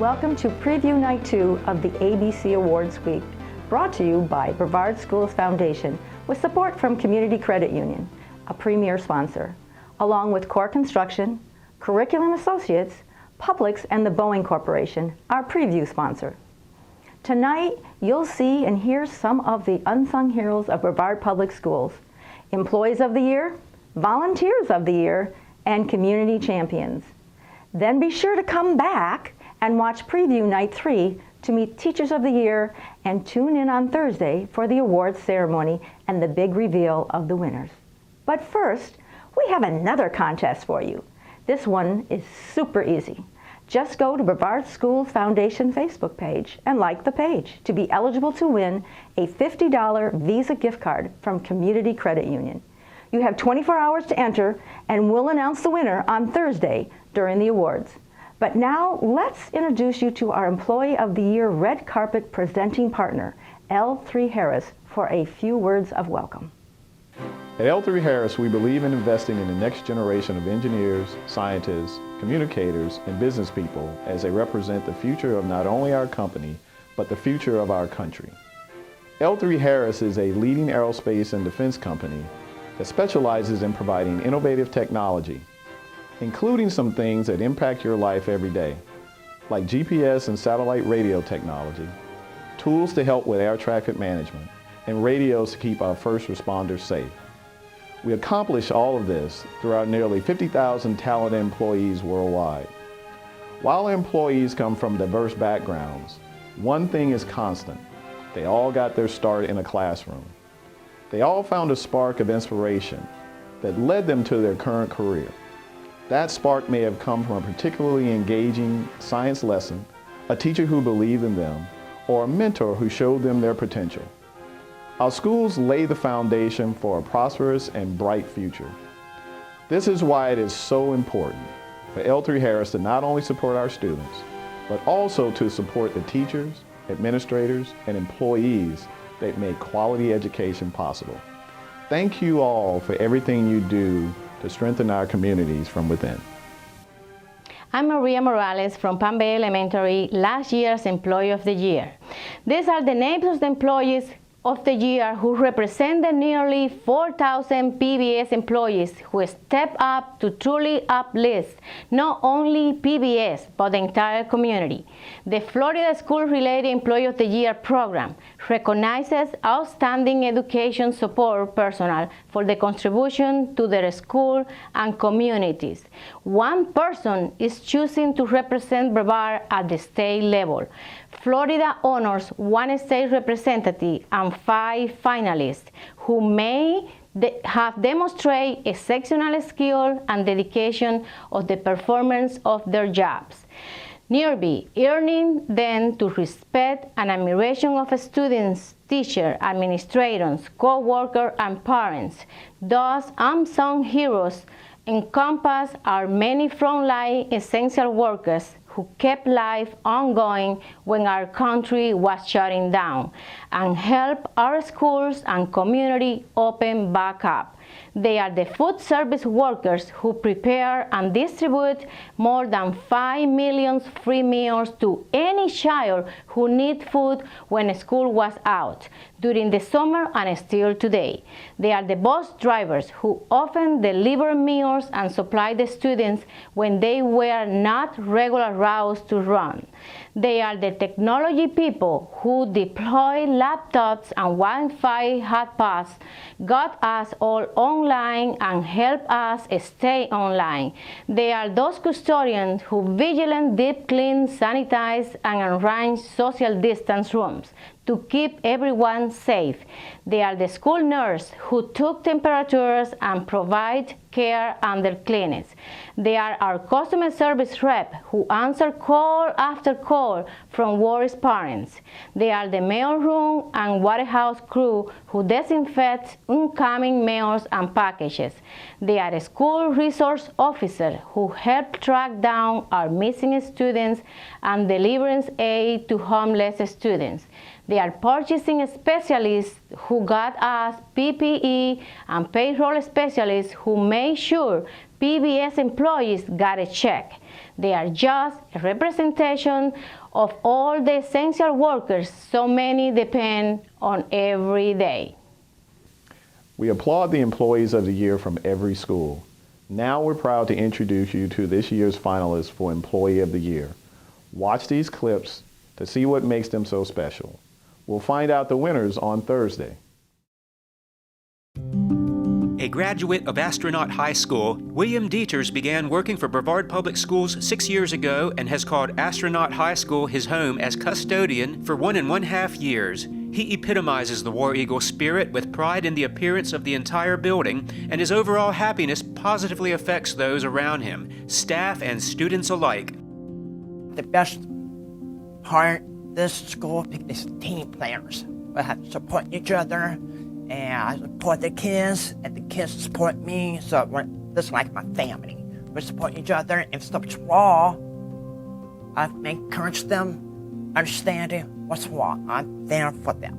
Welcome to Preview Night 2 of the ABC Awards Week, brought to you by Brevard Schools Foundation with support from Community Credit Union, a premier sponsor, along with Core Construction, Curriculum Associates, Publix, and the Boeing Corporation, our preview sponsor. Tonight, you'll see and hear some of the unsung heroes of Brevard Public Schools, Employees of the Year, Volunteers of the Year, and Community Champions. Then be sure to come back and watch Preview Night 3 to meet Teachers of the Year, and tune in on Thursday for the awards ceremony and the big reveal of the winners. But first, we have another contest for you. This one is super easy. Just go to Brevard Schools Foundation Facebook page and like the page to be eligible to win a $50 Visa gift card from Community Credit Union. You have 24 hours to enter, and we'll announce the winner on Thursday during the awards. But now, let's introduce you to our Employee of the Year Red Carpet presenting partner, L3 Harris, for a few words of welcome. At L3 Harris, we believe in investing in the next generation of engineers, scientists, communicators, and business people as they represent the future of not only our company, but the future of our country. L3 Harris is a leading aerospace and defense company that specializes in providing innovative technology, including some things that impact your life every day, like GPS and satellite radio technology, tools to help with air traffic management, and radios to keep our first responders safe. We accomplish all of this through our nearly 50,000 talented employees worldwide. While our employees come from diverse backgrounds, one thing is constant. They all got their start in a classroom. They all found a spark of inspiration that led them to their current career. That spark may have come from a particularly engaging science lesson, a teacher who believed in them, or a mentor who showed them their potential. Our schools lay the foundation for a prosperous and bright future. This is why it is so important for L3 Harris to not only support our students, but also to support the teachers, administrators, and employees that make quality education possible. Thank you all for everything you do to strengthen our communities from within. I'm Maria Morales from Palm Bay Elementary, last year's Employee of the Year. These are the names of the employees of the year who represent the nearly 4,000 PBS employees who step up to truly uplift not only PBS but the entire community. The Florida School-Related Employee of the Year program recognizes outstanding education support personnel for the contribution to their school and communities. One person is choosing to represent Brevard at the state level. Florida honors one state representative and 5 finalists who may have demonstrated exceptional skill and dedication of the performance of their jobs, nearby earning them to respect and admiration of students, teachers, administrators, co-workers, and parents. Thus, unsung heroes encompass our many frontline essential workers who kept life ongoing when our country was shutting down and helped our schools and community open back up. They are the food service workers who prepare and distribute more than 5 million free meals to any child who needs food when school was out during the summer and still today. They are the bus drivers who often deliver meals and supply the students when they were not regular routes to run. They are the technology people who deploy laptops and Wi-Fi hotspots, got us all online and help us stay online. They are those custodians who vigilantly deep clean, sanitize, and arrange social distance rooms to keep everyone safe. They are the school nurse who took temperatures and provide care under clinics. They are our customer service rep who answer call after call from worried parents. They are the mailroom and warehouse crew who disinfect incoming mails and packages. They are the school resource officers who help track down our missing students and delivering aid to homeless students. They are purchasing specialists who got us PPE and payroll specialists who make sure PBS employees got a check. They are just a representation of all the essential workers so many depend on every day. We applaud the Employees of the Year from every school. Now we're proud to introduce you to this year's finalists for Employee of the Year. Watch these clips to see what makes them so special. We'll find out the winners on Thursday. A graduate of Astronaut High School, William Dieters began working for Brevard Public Schools 6 years ago and has called Astronaut High School his home as custodian for 1.5 years. He epitomizes the War Eagle spirit with pride in the appearance of the entire building, and his overall happiness positively affects those around him, staff and students alike. The best part of this school is team players. We have to support each other, and I support the kids, and the kids support me, so this is like my family. We support each other. If stuff's wrong, I encourage them, understanding what's wrong. I'm there for them.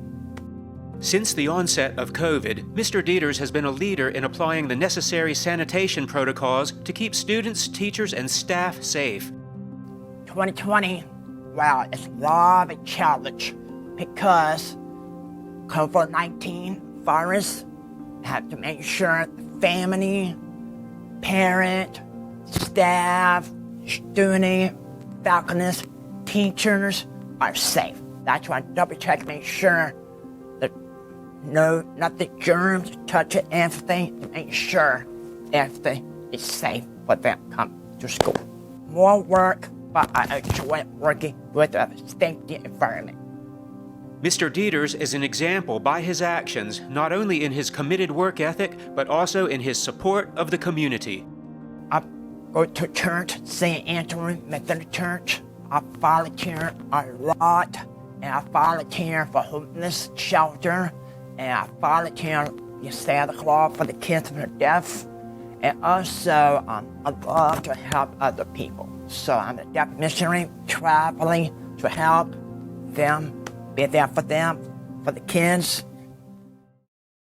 Since the onset of COVID, Mr. Dieters has been a leader in applying the necessary sanitation protocols to keep students, teachers, and staff safe. 2020, well, it's a lot of a challenge because COVID-19 virus have to make sure the family, parent, staff, student, faculty, teachers are safe. That's why I double check, make sure that not the germs touch it, everything, to make sure everything is safe for them to come to school. More work, but I enjoy working with a safety environment. Mr. Dieters is an example by his actions, not only in his committed work ethic, but also in his support of the community. I go to church, St. Anthony Methodist Church. I volunteer a lot, and I volunteer for homeless shelter, and I volunteer in Santa Claus for the kids who are deaf, and also I love to help other people. So I'm a deaf missionary traveling to help them, be there for them, for the kids.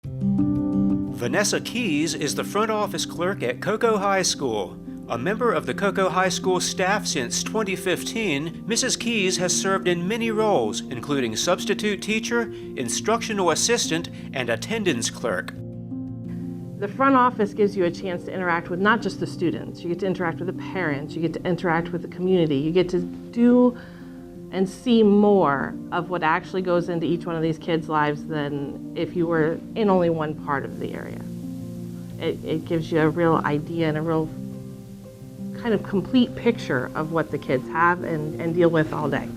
Vanessa Keys is the front office clerk at Cocoa High School. A member of the Cocoa High School staff since 2015, Mrs. Keys has served in many roles, including substitute teacher, instructional assistant, and attendance clerk. The front office gives you a chance to interact with not just the students. You get to interact with the parents, you get to interact with the community, you get to do and see more of what actually goes into each one of these kids' lives than if you were in only one part of the area. It gives you a real idea and a real kind of complete picture of what the kids have and deal with all day.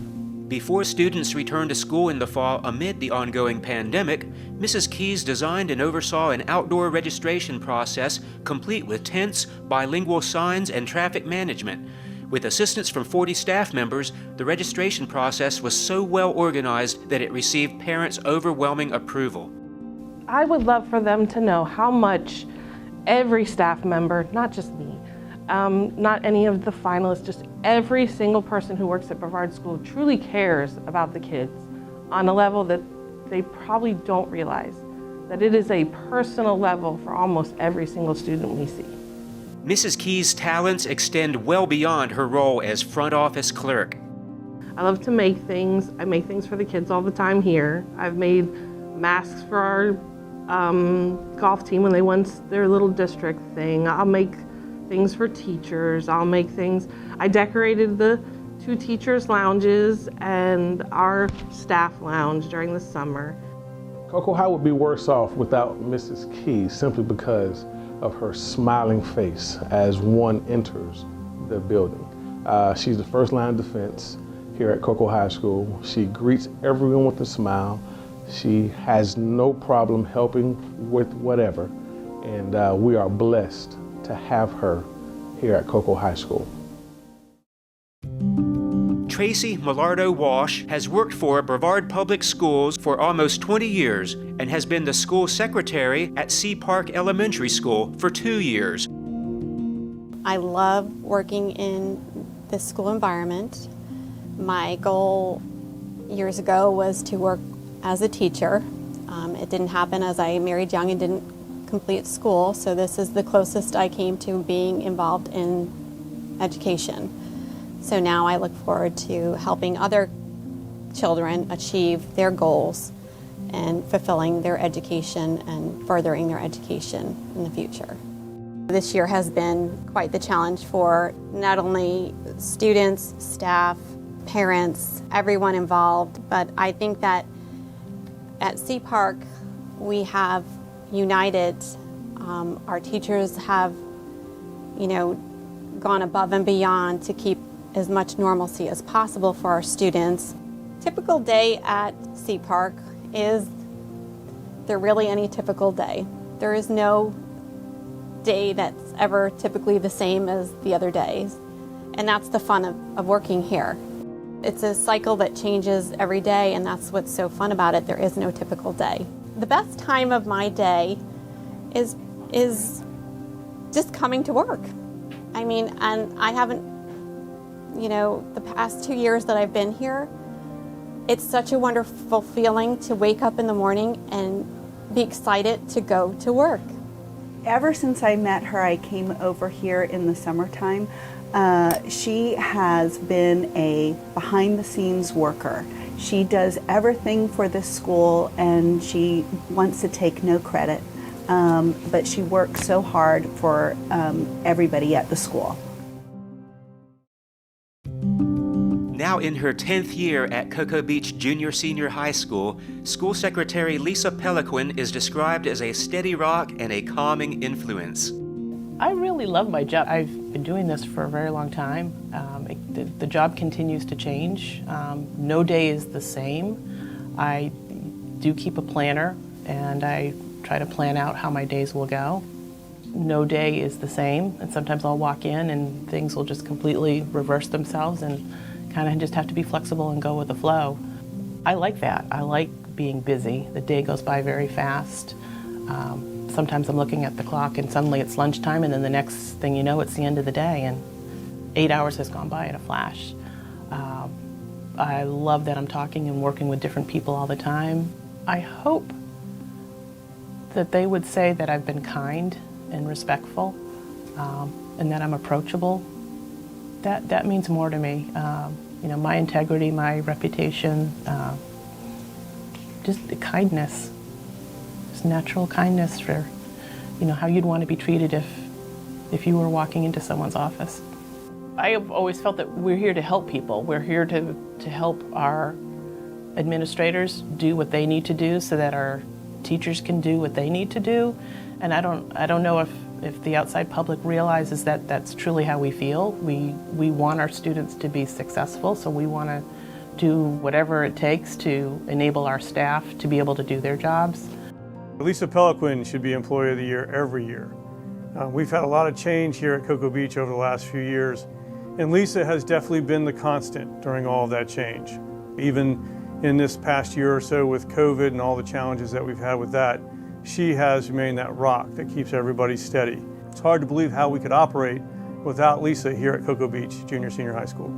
Before students returned to school in the fall amid the ongoing pandemic, Mrs. Keys designed and oversaw an outdoor registration process complete with tents, bilingual signs, and traffic management. With assistance from 40 staff members, the registration process was so well organized that it received parents' overwhelming approval. I would love for them to know how much every staff member, not just me, not any of the finalists, just every single person who works at Brevard School truly cares about the kids on a level that they probably don't realize, that it is a personal level for almost every single student we see. Mrs. Keys' talents extend well beyond her role as front office clerk. I love to make things. I make things for the kids all the time here. I've made masks for our golf team when they won their little district thing. I'll make things for teachers. I decorated the 2 teachers' lounges and our staff lounge during the summer. Cocoa High would be worse off without Mrs. Keys simply because of her smiling face as one enters the building. She's the first line of defense here at Cocoa High School. She greets everyone with a smile. She has no problem helping with whatever, and we are blessed to have her here at Cocoa High School. Tracy Millardo Walsh has worked for Brevard Public Schools for almost 20 years and has been the school secretary at Sea Park Elementary School for 2 years. I love working in this school environment. My goal years ago was to work as a teacher. It didn't happen as I married young and didn't complete school, so this is the closest I came to being involved in education. So now I look forward to helping other children achieve their goals and fulfilling their education and furthering their education in the future. This year has been quite the challenge for not only students, staff, parents, everyone involved, but I think that at Sea Park we have united. Our teachers have, gone above and beyond to keep as much normalcy as possible for our students. Typical day at Sea Park is there really any typical day. There is no day that's ever typically the same as the other days. And that's the fun of working here. It's a cycle that changes every day, and that's what's so fun about it. There is no typical day. The best time of my day is just coming to work. I mean, and I haven't, the past 2 years that I've been here, it's such a wonderful feeling to wake up in the morning and be excited to go to work. Ever since I met her, I came over here in the summertime. She has been a behind-the-scenes worker. She does everything for this school, and she wants to take no credit, but she works so hard for everybody at the school. Now in her 10th year at Cocoa Beach Junior Senior High School, School Secretary Lisa Peliquin is described as a steady rock and a calming influence. I really love my job. I've been doing this for a very long time. The job continues to change. No day is the same. I do keep a planner, and I try to plan out how my days will go. No day is the same, and sometimes I'll walk in and things will just completely reverse themselves, and kind of just have to be flexible and go with the flow. I like that. I like being busy. The day goes by very fast. Sometimes I'm looking at the clock and suddenly it's lunchtime, and then the next thing you know, it's the end of the day, and 8 hours has gone by in a flash. I love that I'm talking and working with different people all the time. I hope that they would say that I've been kind and respectful, and that I'm approachable. That means more to me. My integrity, my reputation, just the kindness, just natural kindness for, how you'd want to be treated if you were walking into someone's office. I have always felt that we're here to help people. We're here to help our administrators do what they need to do so that our teachers can do what they need to do. And I don't know if the outside public realizes that that's truly how we feel. We want our students to be successful, so we want to do whatever it takes to enable our staff to be able to do their jobs. Lisa Peliquin should be Employee of the Year every year. We've had a lot of change here at Cocoa Beach over the last few years, and Lisa has definitely been the constant during all of that change. Even in this past year or so with COVID and all the challenges that we've had with that, she has remained that rock that keeps everybody steady. It's hard to believe how we could operate without Lisa here at Cocoa Beach Junior Senior High School.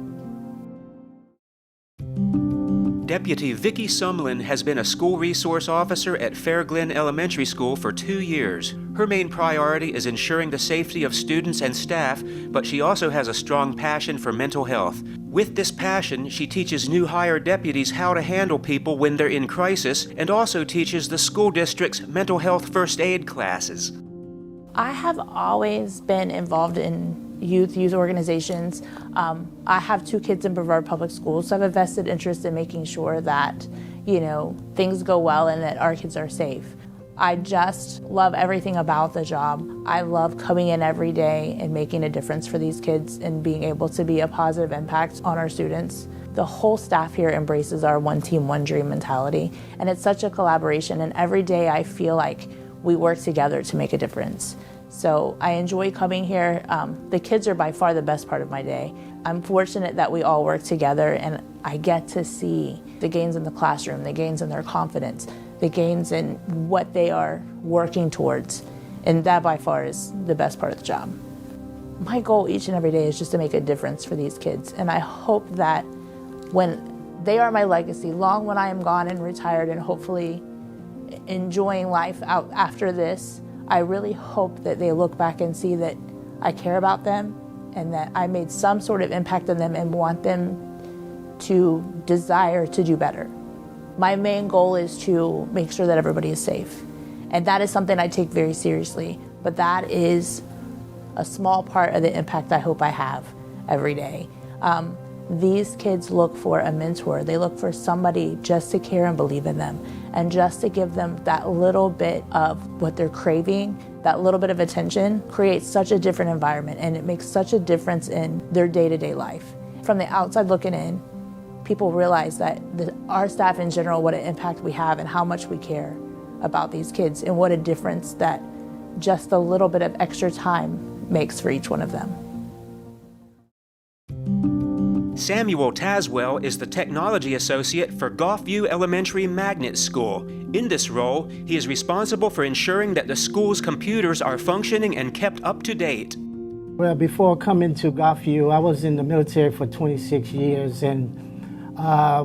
Deputy Vicki Sumlin has been a school resource officer at Fair Glen Elementary School for 2 years. Her main priority is ensuring the safety of students and staff, but she also has a strong passion for mental health. With this passion, she teaches new hire deputies how to handle people when they're in crisis, and also teaches the school district's mental health first aid classes. I have always been involved in youth organizations. I have 2 kids in Brevard Public Schools, so I have a vested interest in making sure that, things go well and that our kids are safe. I just love everything about the job. I love coming in every day and making a difference for these kids and being able to be a positive impact on our students. The whole staff here embraces our one team, one dream mentality, and it's such a collaboration, and every day I feel like we work together to make a difference. So I enjoy coming here. The kids are by far the best part of my day. I'm fortunate that we all work together, and I get to see the gains in the classroom, the gains in their confidence, the gains in what they are working towards, and that by far is the best part of the job. My goal each and every day is just to make a difference for these kids, and I hope that when they are my legacy, long when I am gone and retired and hopefully enjoying life out after this, I really hope that they look back and see that I care about them and that I made some sort of impact on them and want them to desire to do better. My main goal is to make sure that everybody is safe. And that is something I take very seriously, but that is a small part of the impact I hope I have every day. These kids look for a mentor. They look for somebody just to care and believe in them and just to give them that little bit of what they're craving, that little bit of attention creates such a different environment and it makes such a difference in their day-to-day life. From the outside looking in, people realize that our staff in general, what an impact we have and how much we care about these kids and what a difference that just a little bit of extra time makes for each one of them. Samuel Taswell is the Technology Associate for Gulfview Elementary Magnet School. In this role, he is responsible for ensuring that the school's computers are functioning and kept up to date. Well, before coming to Gulfview, I was in the military for 26 years, and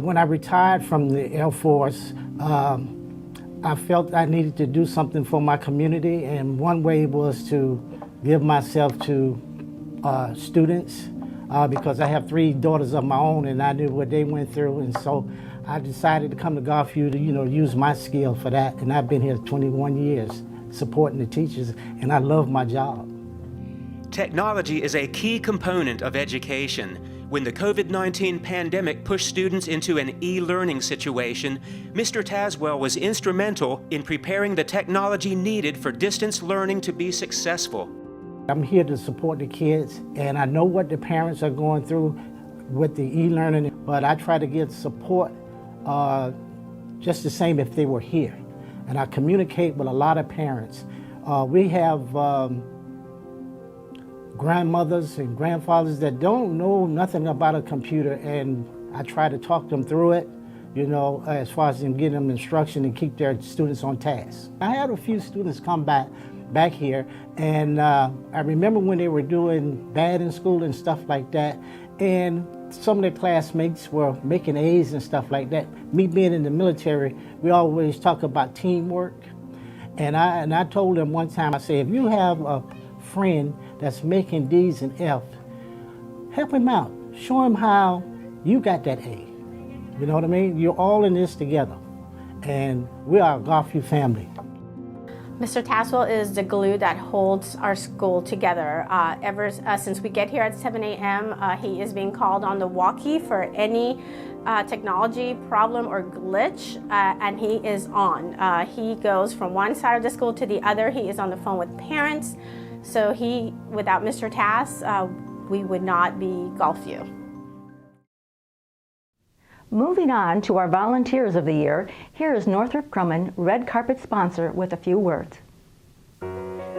when I retired from the Air Force, I felt I needed to do something for my community, and one way was to give myself to students. Because I have 3 daughters of my own and I knew what they went through, and so I decided to come to Gulfview to use my skill for that, and I've been here 21 years supporting the teachers, and I love my job. Technology is a key component of education. When the COVID-19 pandemic pushed students into an e-learning situation, Mr. Taswell was instrumental in preparing the technology needed for distance learning to be successful. I'm here to support the kids, and I know what the parents are going through with the e-learning, but I try to give support just the same if they were here. And I communicate with a lot of parents. We have grandmothers and grandfathers that don't know nothing about a computer, and I try to talk them through it, as far as them getting them instruction and keep their students on task. I had a few students come back here, and I remember when they were doing bad in school and stuff like that, and some of their classmates were making A's and stuff like that. Me being in the military, we always talk about teamwork, and I told them one time, I said, if you have a friend that's making D's and F, help him out. Show him how you got that A. You know what I mean? You're all in this together, and we are a Gulfview family. Mr. Taswell is the glue that holds our school together. Ever since we get here at 7 a.m., he is being called on the walkie for any technology problem or glitch, and he is on. He goes from one side of the school to the other. He is on the phone with parents. So without Mr. Tas, we would not be Gulfview. Moving on to our Volunteers of the Year, here is Northrop Grumman Red Carpet sponsor with a few words.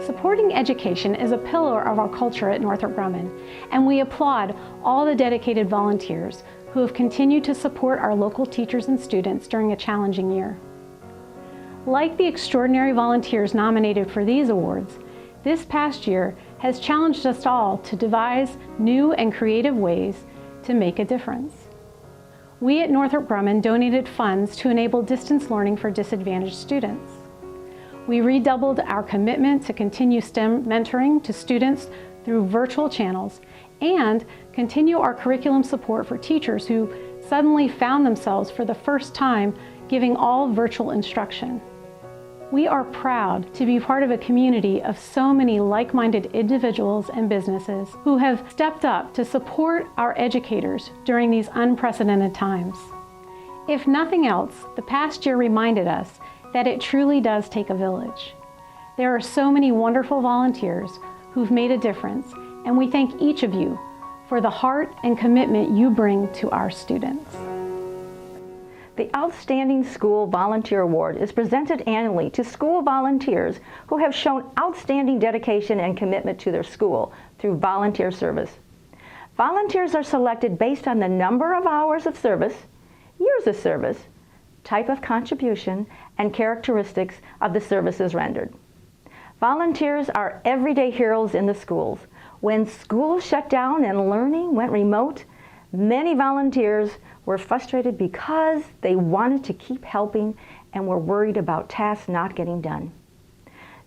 Supporting education is a pillar of our culture at Northrop Grumman, and we applaud all the dedicated volunteers who have continued to support our local teachers and students during a challenging year. Like the extraordinary volunteers nominated for these awards, this past year has challenged us all to devise new and creative ways to make a difference. We at Northrop Grumman donated funds to enable distance learning for disadvantaged students. We redoubled our commitment to continue STEM mentoring to students through virtual channels and continue our curriculum support for teachers who suddenly found themselves for the first time giving all virtual instruction. We are proud to be part of a community of so many like-minded individuals and businesses who have stepped up to support our educators during these unprecedented times. If nothing else, the past year reminded us that it truly does take a village. There are so many wonderful volunteers who've made a difference, and we thank each of you for the heart and commitment you bring to our students. The Outstanding School Volunteer Award is presented annually to school volunteers who have shown outstanding dedication and commitment to their school through volunteer service. Volunteers are selected based on the number of hours of service, years of service, type of contribution, and characteristics of the services rendered. Volunteers are everyday heroes in the schools. When schools shut down and learning went remote, many volunteers were frustrated because they wanted to keep helping and were worried about tasks not getting done.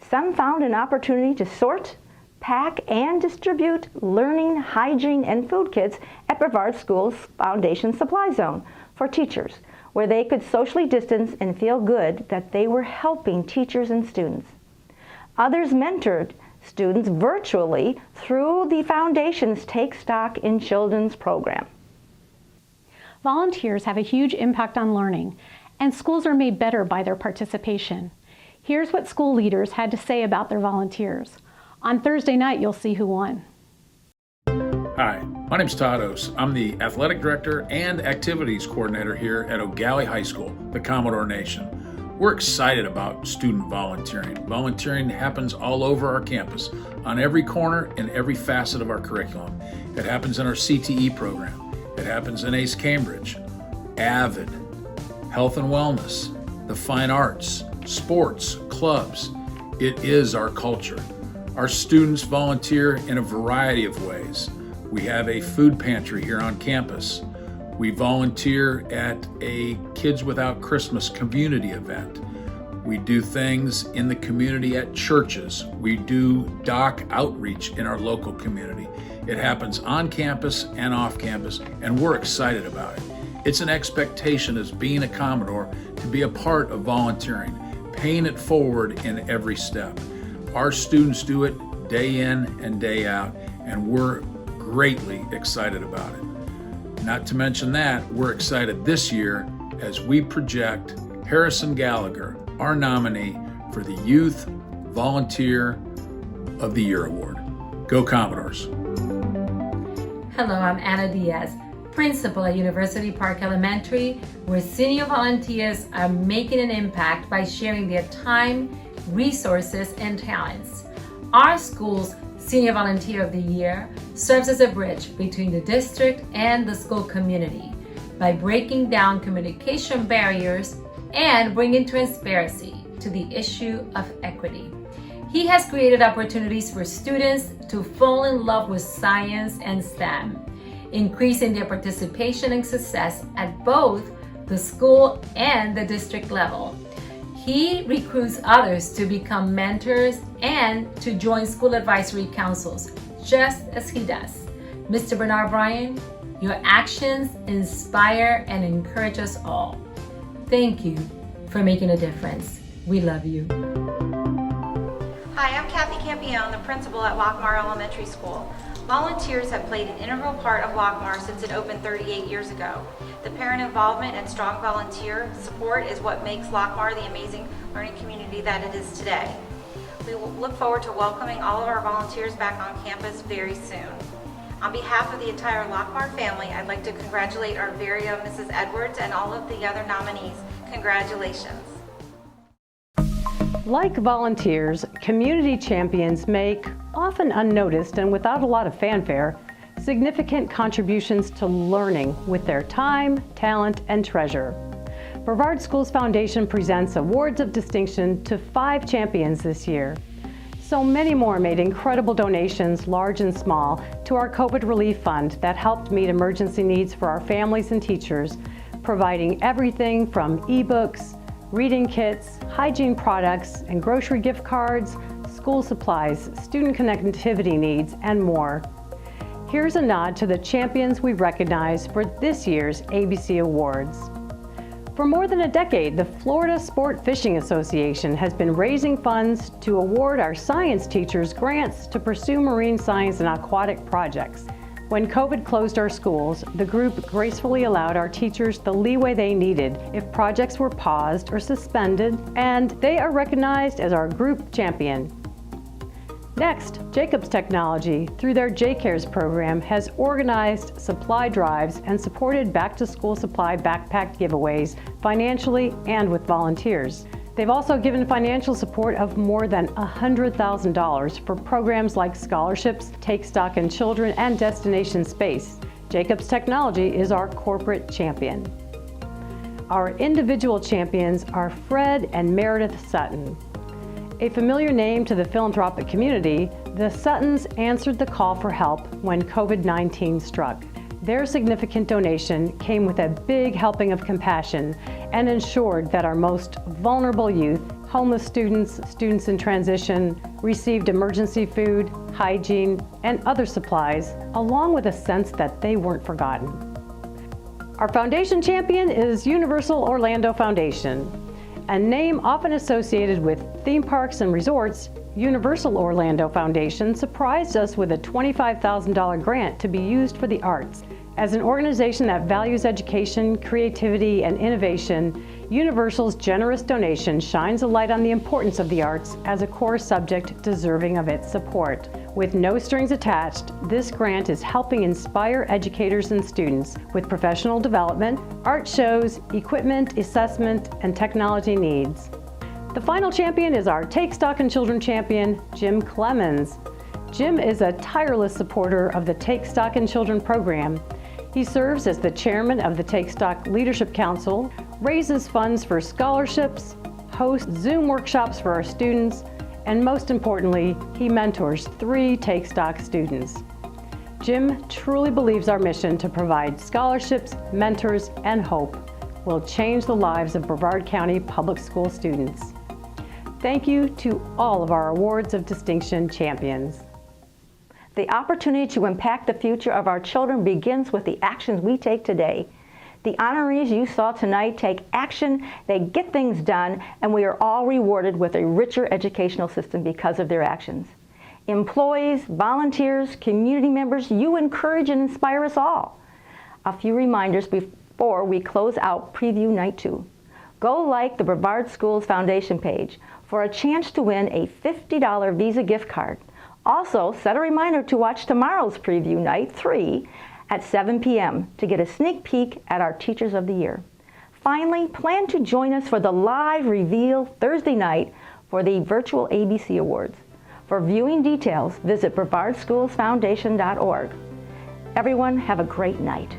some found an opportunity to sort, pack, and distribute learning, hygiene, and food kits at Brevard Schools Foundation Supply Zone for teachers, where they could socially distance and feel good that they were helping teachers and students. Others mentored students virtually through the Foundation's Take Stock in Children's program. Volunteers have a huge impact on learning, and schools are made better by their participation. Here's what school leaders had to say about their volunteers. On Thursday night, you'll see who won. Hi, my name's Todd Ose. I'm the Athletic Director and Activities Coordinator here at O'Galley High School, the Commodore Nation. We're excited about student volunteering. Volunteering happens all over our campus, on every corner and every facet of our curriculum. It happens in our CTE program. It happens in ACE Cambridge, AVID, Health and Wellness, the Fine Arts, sports, clubs. It is our culture. Our students volunteer in a variety of ways. We have a food pantry here on campus. We volunteer at a Kids Without Christmas community event. We do things in the community at churches. We do doc outreach in our local community. It happens on campus and off campus, and we're excited about it. It's an expectation as being a Commodore to be a part of volunteering, paying it forward in every step. Our students do it day in and day out, and we're greatly excited about it. Not to mention that, we're excited this year as we project Harrison Gallagher, our nominee for the Youth Volunteer of the Year Award. Go Commodores. Hello, I'm Anna Diaz, principal at University Park Elementary, where senior volunteers are making an impact by sharing their time, resources, and talents. Our school's Senior Volunteer of the Year serves as a bridge between the district and the school community by breaking down communication barriers and bringing transparency to the issue of equity. He has created opportunities for students to fall in love with science and STEM, increasing their participation and success at both the school and the district level. He recruits others to become mentors and to join school advisory councils, just as he does. Mr. Bernard Bryan, your actions inspire and encourage us all. Thank you for making a difference. We love you. Hi, I'm Kathy Campione, the principal at Lockmar Elementary School. Volunteers have played an integral part of Lockmar since it opened 38 years ago. The parent involvement and strong volunteer support is what makes Lockmar the amazing learning community that it is today. We will look forward to welcoming all of our volunteers back on campus very soon. On behalf of the entire Lockmar family, I'd like to congratulate our very own Mrs. Edwards and all of the other nominees. Congratulations. Like volunteers, community champions make, often unnoticed and without a lot of fanfare, significant contributions to learning with their time, talent, and treasure. Brevard Schools Foundation presents awards of distinction to 5 champions this year. So many more made incredible donations, large and small, to our COVID relief fund that helped meet emergency needs for our families and teachers, providing everything from ebooks, reading kits, hygiene products, and grocery gift cards, school supplies, student connectivity needs, and more. Here's a nod to the champions we recognize for this year's ABC Awards. For more than a decade, the Florida Sport Fishing Association has been raising funds to award our science teachers grants to pursue marine science and aquatic projects. When COVID closed our schools, the group gracefully allowed our teachers the leeway they needed if projects were paused or suspended, and they are recognized as our group champion. Next, Jacobs Technology, through their J-Cares program, has organized supply drives and supported back-to-school supply backpack giveaways financially and with volunteers. They've also given financial support of more than $100,000 for programs like scholarships, Take Stock in Children, and Destination Space. Jacobs Technology is our corporate champion. Our individual champions are Fred and Meredith Sutton. A familiar name to the philanthropic community, the Suttons answered the call for help when COVID-19 struck. Their significant donation came with a big helping of compassion and ensured that our most vulnerable youth, homeless students, students in transition, received emergency food, hygiene, and other supplies, along with a sense that they weren't forgotten. Our foundation champion is Universal Orlando Foundation. A name often associated with theme parks and resorts, Universal Orlando Foundation surprised us with a $25,000 grant to be used for the arts. As an organization that values education, creativity, and innovation, Universal's generous donation shines a light on the importance of the arts as a core subject deserving of its support. With no strings attached, this grant is helping inspire educators and students with professional development, art shows, equipment, assessment, and technology needs. The final champion is our Take Stock in Children champion, Jim Clemens. Jim is a tireless supporter of the Take Stock in Children program. He serves as the chairman of the Take Stock Leadership Council, raises funds for scholarships, hosts Zoom workshops for our students, and most importantly, he mentors 3 Take Stock students. Jim truly believes our mission to provide scholarships, mentors, and hope will change the lives of Brevard County Public School students. Thank you to all of our Awards of Distinction champions. The opportunity to impact the future of our children begins with the actions we take today. The honorees you saw tonight take action, they get things done, and we are all rewarded with a richer educational system because of their actions. Employees, volunteers, community members, you encourage and inspire us all. A few reminders before we close out Preview Night 2. Go like the Brevard Schools Foundation page for a chance to win a $50 Visa gift card. Also, set a reminder to watch tomorrow's Preview Night 3 at 7 p.m. to get a sneak peek at our Teachers of the Year. Finally, plan to join us for the live reveal Thursday night for the virtual ABC Awards. For viewing details, visit brevardschoolsfoundation.org. Everyone, have a great night.